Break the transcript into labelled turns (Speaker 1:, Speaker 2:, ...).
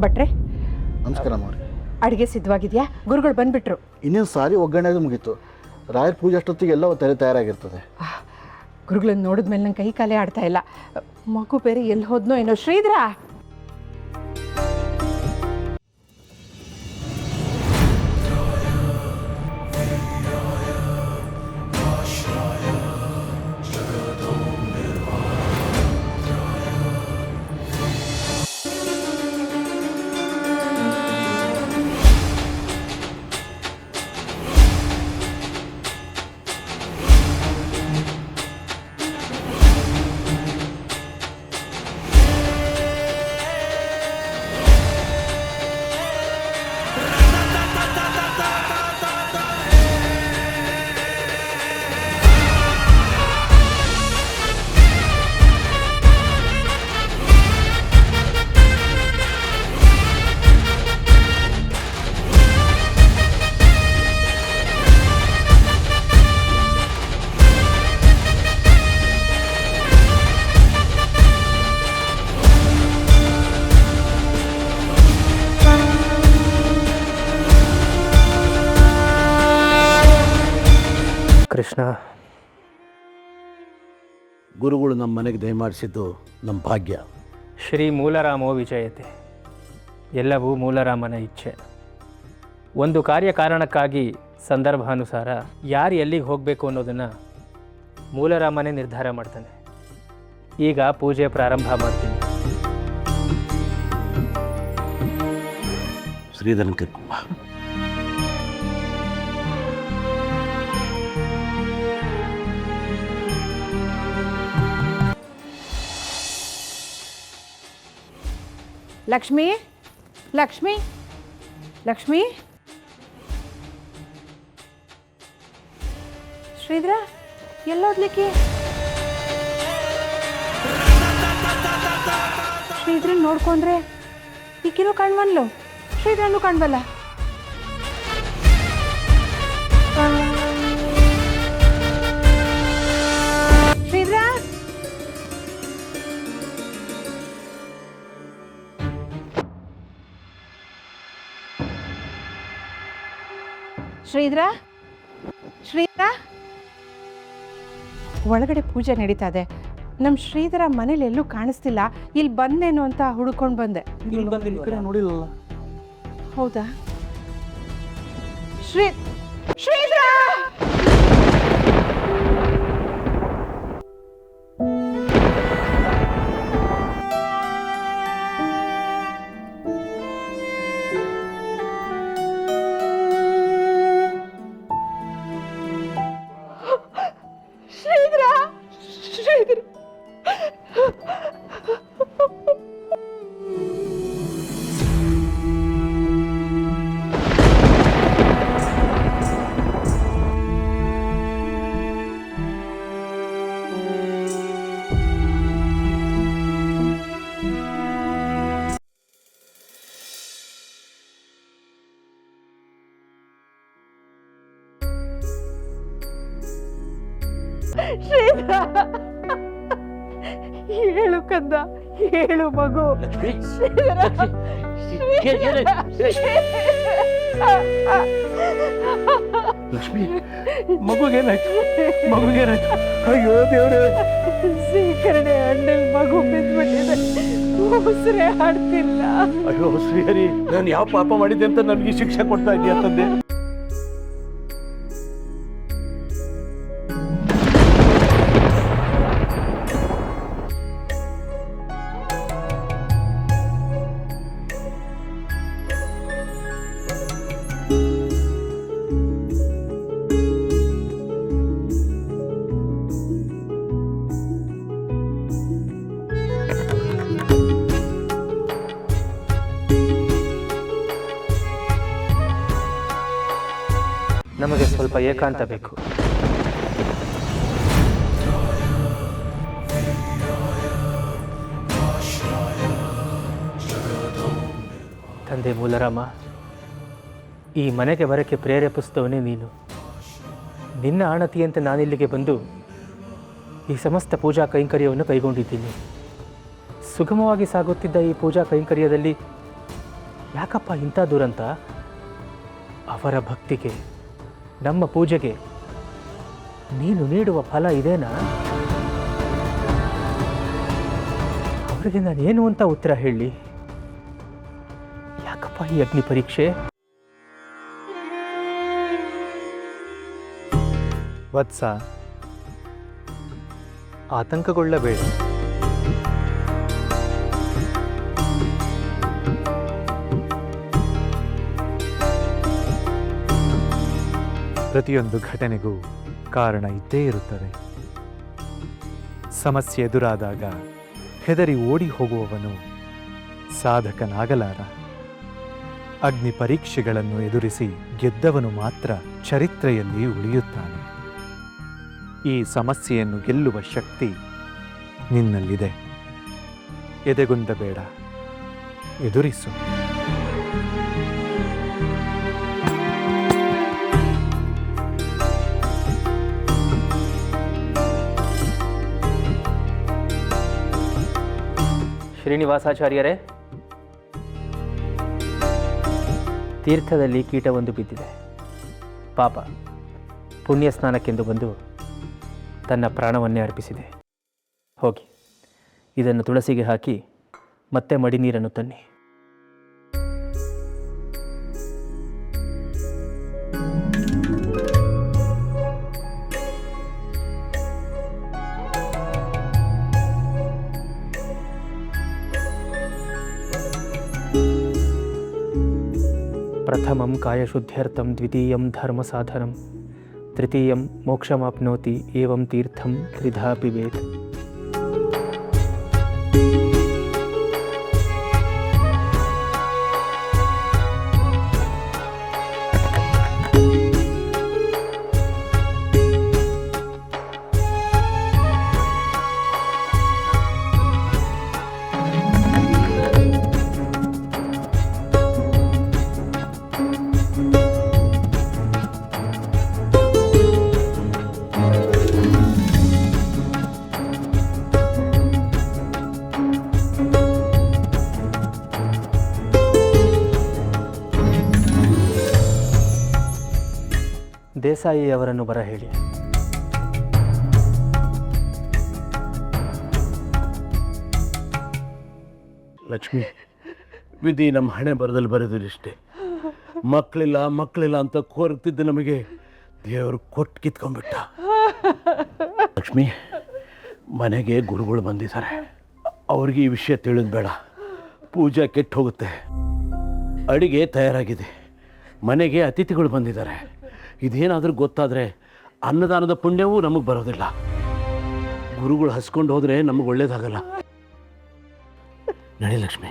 Speaker 1: ಭಟ್ರೆ,
Speaker 2: ನಮಸ್ಕಾರ ಮಾವ್ರಿ.
Speaker 1: ಅಡುಗೆ ಸಿದ್ಧವಾಗಿದೆಯಾ? ಗುರುಗಳು ಬಂದುಬಿಟ್ರು.
Speaker 2: ಇನ್ನೇನು ಸಾರಿ ಒಗ್ಗರಣೆದು ಮುಗೀತು. ರಾಯರ ಪೂಜೆ ಅಷ್ಟೊತ್ತಿಗೆ ಎಲ್ಲ ತಯಾರಾಗಿರ್ತದೆ.
Speaker 1: ಗುರುಗಳನ್ನ ನೋಡಿದ್ಮೇಲೆ ನಂಗೆ ಕೈ ಕಾಲೇ ಆಡ್ತಾ ಇಲ್ಲ. ಮಗು ಬೇರೆ ಎಲ್ಲಿ ಹೋದ್ನೋ ಏನೋ. ಶ್ರೀಧರ,
Speaker 3: ಕೃಷ್ಣ,
Speaker 2: ಗುರುಗಳು ನಮ್ಮ ಮನೆಗೆ ದಯಮಾಡಿಸಿದ್ದು ನಮ್ಮ ಭಾಗ್ಯ.
Speaker 3: ಶ್ರೀ ಮೂಲರಾಮೋ ವಿಜಯತೆ. ಎಲ್ಲವೂ ಮೂಲರಾಮನ ಇಚ್ಛೆ. ಒಂದು ಕಾರ್ಯಕಾರಣಕ್ಕಾಗಿ ಸಂದರ್ಭಾನುಸಾರ ಯಾರು ಎಲ್ಲಿಗೆ ಹೋಗಬೇಕು ಅನ್ನೋದನ್ನು ಮೂಲರಾಮನೇ ನಿರ್ಧಾರ ಮಾಡ್ತಾನೆ. ಈಗ ಪೂಜೆ ಪ್ರಾರಂಭ ಮಾಡ್ತೀನಿ.
Speaker 2: ಶ್ರೀಧರನ್ ಕರ್ಕೊಂಬ.
Speaker 1: ಲಕ್ಷ್ಮಿ, ಲಕ್ಷ್ಮಿ, ಲಕ್ಷ್ಮಿ. ಶ್ರೀಧರ, ಎಲ್ಲೋದ್ಲಿಕ್ಕೆ? ಶ್ರೀಧರನ್ ನೋಡ್ಕೊಂಡ್ರೆ ಈಕಿನೂ ಕಾಣ್ವನ್ಲು, ಶ್ರೀಧರನು ಕಾಣ್ಬಲ್ಲ. ಶ್ರೀಧರ, ಶ್ರೀಧರ, ಶ್ರೀಧರ. ಒಳಗಡೆ ಪೂಜೆ ನಡೀತಾ ಇದೆ. ನಮ್ಮ ಶ್ರೀಧರ ಮನೇಲಿ ಎಲ್ಲೂ ಕಾಣಿಸ್ತಿಲ್ಲ. ಇಲ್ಲಿ ಬಂದೇನು ಅಂತ ಹುಡ್ಕೊಂಡು ಬಂದೆ.
Speaker 2: ನೋಡಿಲ್ಲ.
Speaker 1: ಹೌದಾ? ಶ್ರೀಧರ! ಶ್ರೀಧರ, ಹೇಳು ಕಂದ, ಹೇಳು ಮಗು.
Speaker 2: ಲಕ್ಷ್ಮಿ, ಮಗುಗೇನಾಯ್ತು? ಮಗುಗೇನಾಯ್ತು? ಅಯ್ಯೋ ದೇವ್ರೆ!
Speaker 1: ಸ್ವೀಕರಣೆ ಹಣ್ಣಲ್ಲಿ ಮಗು ಬಿದ್ದುಬಿಟ್ಟಿದೆ, ಉಸಿರೇ ಆಡ್ತಿಲ್ಲ.
Speaker 2: ಅಯ್ಯೋ ಶ್ರೀಹರಿ, ನಾನು ಯಾವ ಪಾಪ ಮಾಡಿದ್ದೆ ಅಂತ ನನಗೆ ಶಿಕ್ಷೆ ಕೊಡ್ತಾ ಇದೀಯ ತಂದೆ?
Speaker 3: ನಮಗೆ ಸ್ವಲ್ಪ ಏಕಾಂತ ಬೇಕು. ತಂದೆ ಮೂಲರಾಮ, ಈ ಮನೆಗೆ ಬರೋಕ್ಕೆ ಪ್ರೇರೇಪಿಸಿದವನೇ ನೀನು. ನಿನ್ನ ಆಣತಿಯಂತೆ ನಾನಿಲ್ಲಿಗೆ ಬಂದು ಈ ಸಮಸ್ತ ಪೂಜಾ ಕೈಂಕರ್ಯವನ್ನು ಕೈಗೊಂಡಿದ್ದೀನಿ. ಸುಗಮವಾಗಿ ಸಾಗುತ್ತಿದ್ದ ಈ ಪೂಜಾ ಕೈಂಕರ್ಯದಲ್ಲಿ ಯಾಕಪ್ಪ ಇಂಥ ದುರಂತ? ಅವರ ಭಕ್ತಿಗೆ, ನಮ್ಮ ಪೂಜೆಗೆ ನೀನು ನೀಡುವ ಫಲ ಇದೇನಾ? ಅವರಿಗೆ ನಾನೇನು ಅಂತ ಉತ್ತರ ಹೇಳಿ? ಯಾಕಪ್ಪ ಈ ಅಗ್ನಿ ಪರೀಕ್ಷೆ?
Speaker 4: ವತ್ಸ, ಆತಂಕಗೊಳ್ಳಬೇಡ. ಪ್ರತಿಯೊಂದು ಘಟನೆಗೂ ಕಾರಣ ಇದ್ದೇ ಇರುತ್ತದೆ. ಸಮಸ್ಯೆ ಎದುರಾದಾಗ ಹೆದರಿ ಓಡಿ ಹೋಗುವವನು ಸಾಧಕನಾಗಲಾರ. ಅಗ್ನಿ ಪರೀಕ್ಷೆಗಳನ್ನು ಎದುರಿಸಿ ಗೆದ್ದವನು ಮಾತ್ರ ಚರಿತ್ರೆಯಲ್ಲಿ ಉಳಿಯುತ್ತಾನೆ. ಈ ಸಮಸ್ಯೆಯನ್ನು ಗೆಲ್ಲುವ ಶಕ್ತಿ ನಿನ್ನಲ್ಲಿದೆ. ಎದೆಗುಂದಬೇಡ, ಎದುರಿಸು.
Speaker 3: ಶ್ರೀನಿವಾಸಾಚಾರ್ಯರೇ, ತೀರ್ಥದಲ್ಲಿ ಕೀಟವೊಂದು ಬಿದ್ದಿದೆ. ಪಾಪ ಪುಣ್ಯ ಸ್ನಾನಕ್ಕೆಂದು ಬಂದು ತನ್ನ ಪ್ರಾಣವನ್ನೇ ಅರ್ಪಿಸಿದೆ. ಹೋಗಿ ಇದನ್ನು ತುಳಸಿಗೆ ಹಾಕಿ ಮತ್ತೆ ಮಡಿ ನೀರನ್ನು ತನ್ನಿ. ಪ್ರಥಮಂ ಕಾಯಶುದ್ಧ್ಯರ್ಥಂ, ದ್ವಿತೀಯಂ ಧರ್ಮಸಾಧನಂ, ತೃತೀಯಂ ಮೋಕ್ಷಮಾಪ್ನೋತಿ, ಏವಂ ತೀರ್ಥಂ ತ್ರಿಧಾ ಪಿಬೇತ್. ದೇಸಾಯಿ ಅವರನ್ನು ಬರ ಹೇಳಿ.
Speaker 2: ಲಕ್ಷ್ಮಿ, ವಿಧಿ ನಮ್ಮ ಹಣೆ ಬರದಲ್ಲಿ ಬರೆದಿಷ್ಟೇ. ಮಕ್ಕಳಿಲ್ಲ ಅಂತ ಕೋರ್ತಿದ್ದ ನಮಗೆ ದೇವರು ಕೊಟ್ಟು ಕಿತ್ಕೊಂಡ್ಬಿಟ್ಟ. ಲಕ್ಷ್ಮಿ, ಮನೆಗೆ ಗುರುಗಳು ಬಂದಿದ್ದಾರೆ. ಅವ್ರಿಗೆ ಈ ವಿಷಯ ತಿಳಿದ್ ಬೇಡ. ಪೂಜೆ ಕೆಟ್ಟು ಹೋಗುತ್ತೆ. ಅಡಿಗೆ ತಯಾರಾಗಿದೆ. ಮನೆಗೆ ಅತಿಥಿಗಳು ಬಂದಿದ್ದಾರೆ. ಇದೇನಾದರೂ ಗೊತ್ತಾದರೆ ಅನ್ನದಾನದ ಪುಣ್ಯವೂ ನಮಗೆ ಬರೋದಿಲ್ಲ. ಗುರುಗಳು ಹಸ್ಕೊಂಡು ಹೋದರೆ ನಮಗೆ ಒಳ್ಳೇದಾಗಲ್ಲ. ನಡಿ ಲಕ್ಷ್ಮಿ.